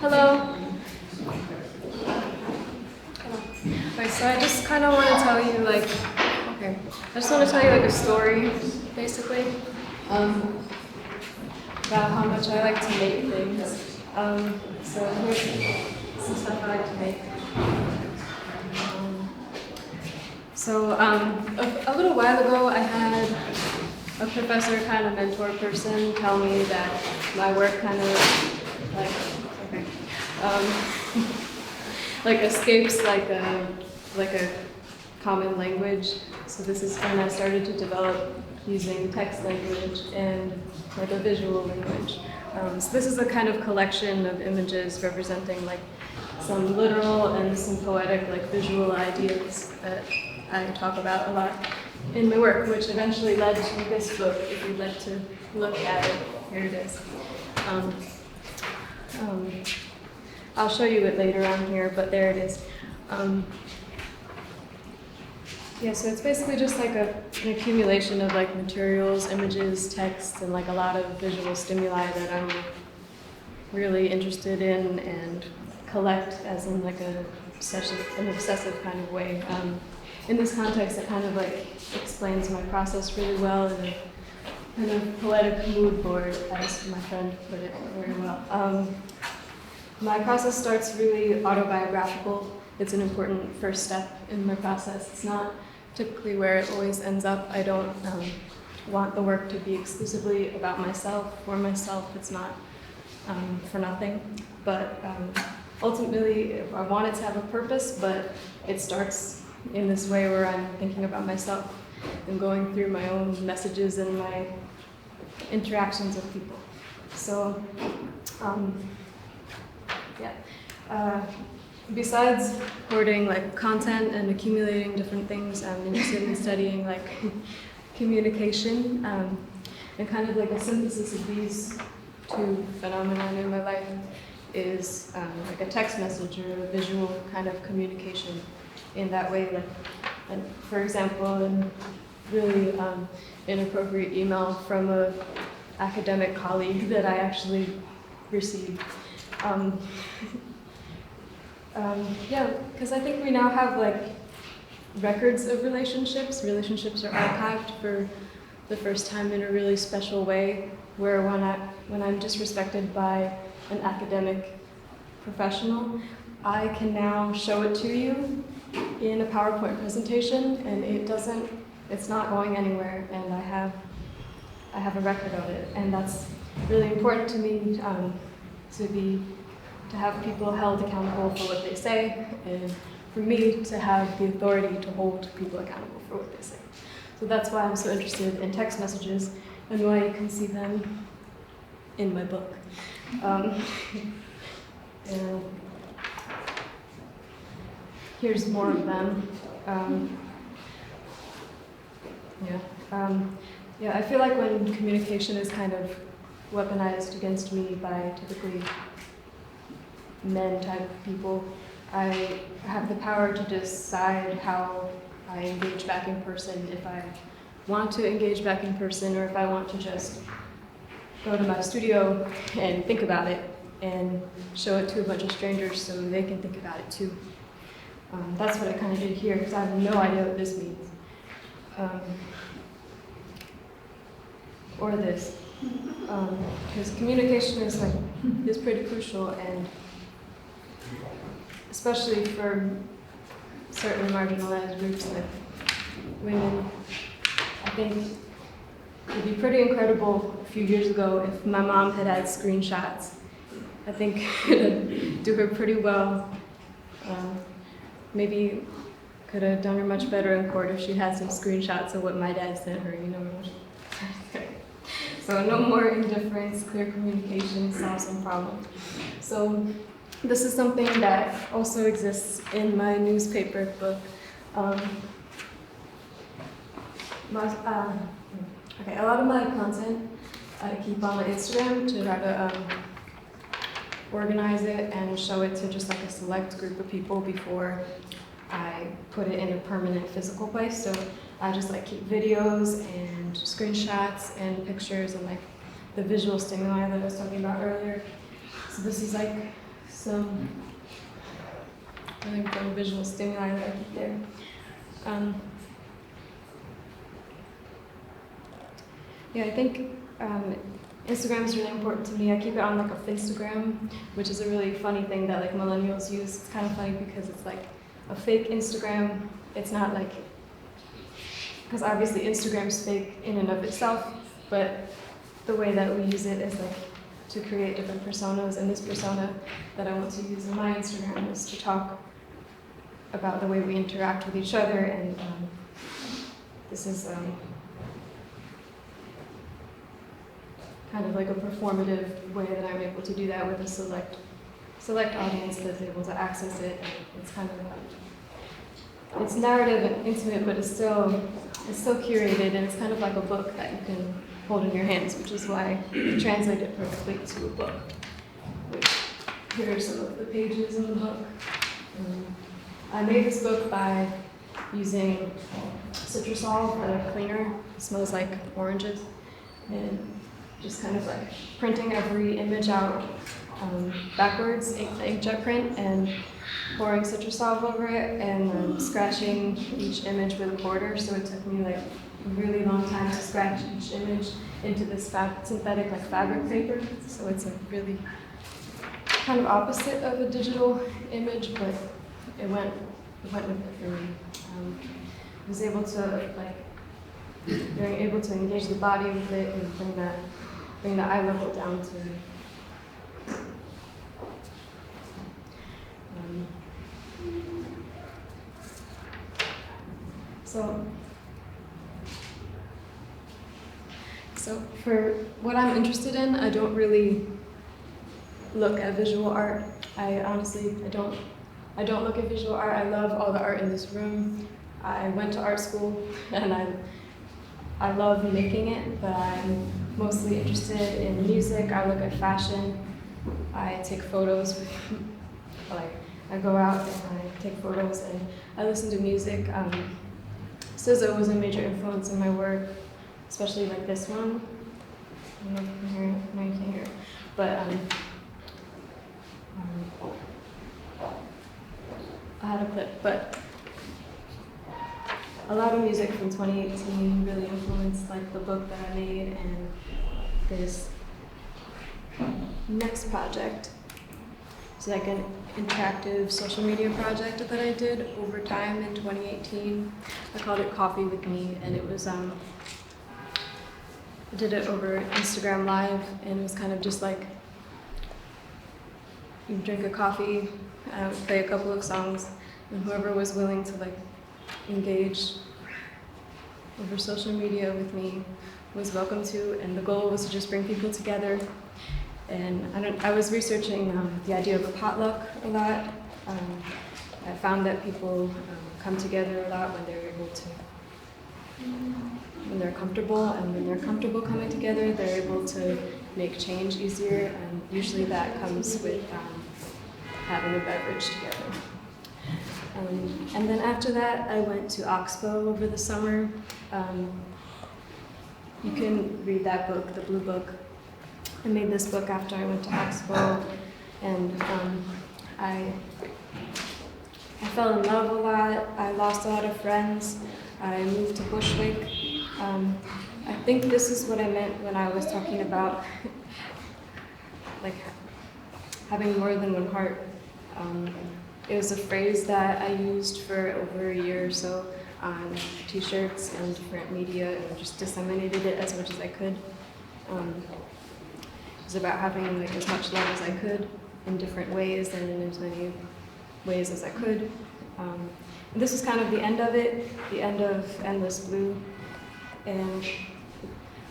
Hello. Right, so I just kind of want to tell you a story, basically, about how much I like to make things. So here's some stuff I like to make. A little while ago, I had a professor, kind of mentor person, tell me that my work kind of escapes like a common language. So this is when I started to develop using text language and like a visual language. So this is a kind of collection of images representing like some literal and some poetic like visual ideas that I talk about a lot in my work, which eventually led to this book. If you'd like to look at it, here it is. I'll show you it later on here, but there it is. So it's basically just like an accumulation of like materials, images, text, and like a lot of visual stimuli that I'm really interested in and collect as in like an obsessive kind of way. In this context, it kind of like explains my process really well in a kind of poetic mood board, as my friend put it very well. My process starts really autobiographical. It's an important first step in my process. It's not typically where it always ends up. I don't want the work to be exclusively about myself, for myself. It's not for nothing. But ultimately, I want it to have a purpose, but it starts in this way where I'm thinking about myself and going through my own messages and my interactions with people. So, besides hoarding like content and accumulating different things, I'm interested in studying like communication and kind of like a synthesis of these two phenomena in my life is like a text message or a visual kind of communication in that way. Like, and for example, a really inappropriate email from an academic colleague that I actually received. Because I think we now have like records of relationships. Relationships are archived for the first time in a really special way, where when I'm disrespected by an academic professional, I can now show it to you in a PowerPoint presentation, and it's not going anywhere, and I have a record of it, and that's really important to me, to have people held accountable for what they say, and for me to have the authority to hold people accountable for what they say. So that's why I'm so interested in text messages and why you can see them in my book. And here's more of them. I feel like when communication is kind of weaponized against me by typically men type of people, I have the power to decide how I engage back in person, if I want to engage back in person, or if I want to just go to my studio and think about it and show it to a bunch of strangers so they can think about it too. That's what I kind of did here, because I have no idea what this means. Or this. Because communication is pretty crucial, and especially for certain marginalized groups like women. I think it'd be pretty incredible a few years ago if my mom had screenshots. I think it'd do her pretty well. Maybe could have done her much better in court if she had some screenshots of what my dad sent her, So no more indifference, clear communication, solve some problems. So this is something that also exists in my newspaper book. A lot of my content I keep on my Instagram to try to organize it and show it to just like a select group of people before I put it in a permanent physical place. So I just like keep videos and screenshots and pictures and like the visual stimuli that I was talking about earlier. So this is like some really important visual stimuli that I keep there. Yeah, I think Instagram is really important to me. I keep it on like a Finstagram, which is a really funny thing that like millennials use. It's kind of funny because it's like a fake Instagram. It's not like, because obviously Instagram's fake in and of itself, but the way that we use it is like to create different personas, and this persona that I want to use in my Instagram is to talk about the way we interact with each other, and this is kind of like a performative way that I'm able to do that with a select audience that's able to access it. And it's kind of it's narrative and intimate, but it's still curated, and it's kind of like a book that you can hold in your hands, which is why I translate it perfectly to a book. Which here are some of the pages in the book. I made this book by using citrusol, a cleaner. It smells like oranges, and just kind of like printing every image out backwards, inkjet print, and pouring citrusol over it, and then scratching each image with a quarter. So it took me like a really long time to scratch each image into this synthetic like fabric paper. So it's a really kind of opposite of a digital image, but it went with it for me. I was able to being able to engage the body with it and bring the eye level down to so for what I'm interested in, I don't really look at visual art. I don't look at visual art. I love all the art in this room. I went to art school and I love making it, but I'm mostly interested in music. I look at fashion. I take photos. I go out and I take photos, and I listen to music. SZA was a major influence in my work, especially like this one. I don't know if you can hear it. No, you can't hear it. But I had a clip, but a lot of music from 2018 really influenced like the book that I made and this next project. It's like an interactive social media project that I did over time in 2018. I called it Coffee with Me, and it was I did it over Instagram Live, and it was kind of just like you drink a coffee, I would play a couple of songs, and whoever was willing to like engage over social media with me was welcome to, and the goal was to just bring people together. And I was researching the idea of a potluck a lot. I found that people come together a lot when they're able to, when they're comfortable, and when they're comfortable coming together, they're able to make change easier, and usually that comes with having a beverage together. And then after that, I went to Oxbow over the summer. You can read that book, the Blue Book. I made this book after I went to Oxbow, and I fell in love a lot. I lost a lot of friends. I moved to Bushwick. I think this is what I meant when I was talking about like having more than one heart. It was a phrase that I used for over a year or so on t-shirts and different media, and just disseminated it as much as I could. It was about having like as much love as I could in different ways and in as many ways as I could. And this was kind of the end of it, the end of Endless Blue. And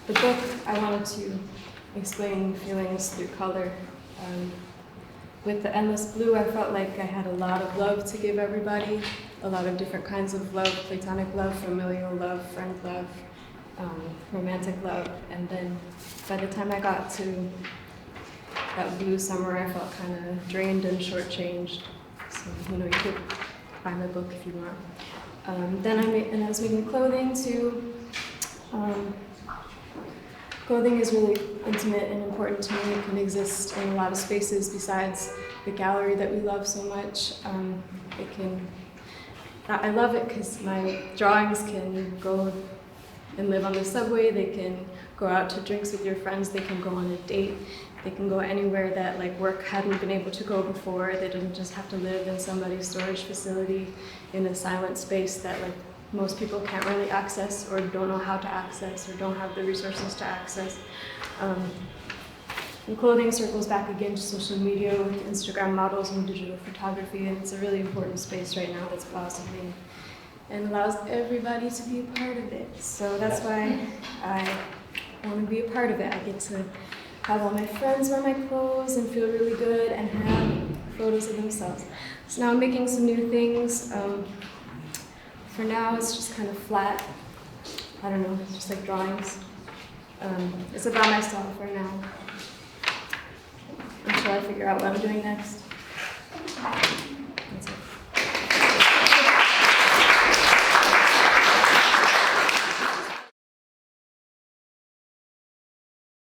the book, I wanted to explain feelings through color. With the Endless Blue, I felt like I had a lot of love to give everybody, a lot of different kinds of love, platonic love, familial love, friend love, romantic love. And then by the time I got to that blue summer, I felt kind of drained and shortchanged. So, you could buy my book if you want. Then I was making clothing too. Clothing is really intimate and important to me. It can exist in a lot of spaces besides the gallery that we love so much. I love it because my drawings can go and live on the subway. They can go out to drinks with your friends. They can go on a date. They can go anywhere that like work hadn't been able to go before. They didn't just have to live in somebody's storage facility in a silent space that like most people can't really access or don't know how to access or don't have the resources to access. And clothing circles back again to social media with Instagram models and digital photography, and it's a really important space right now that's blossoming and allows everybody to be a part of it. So that's why I want to be a part of it. I get to have all my friends wear my clothes and feel really good and have photos of themselves. So now I'm making some new things. For now, it's just kind of flat. I don't know, it's just like drawings. It's about myself right now until I figure out what I'm doing next.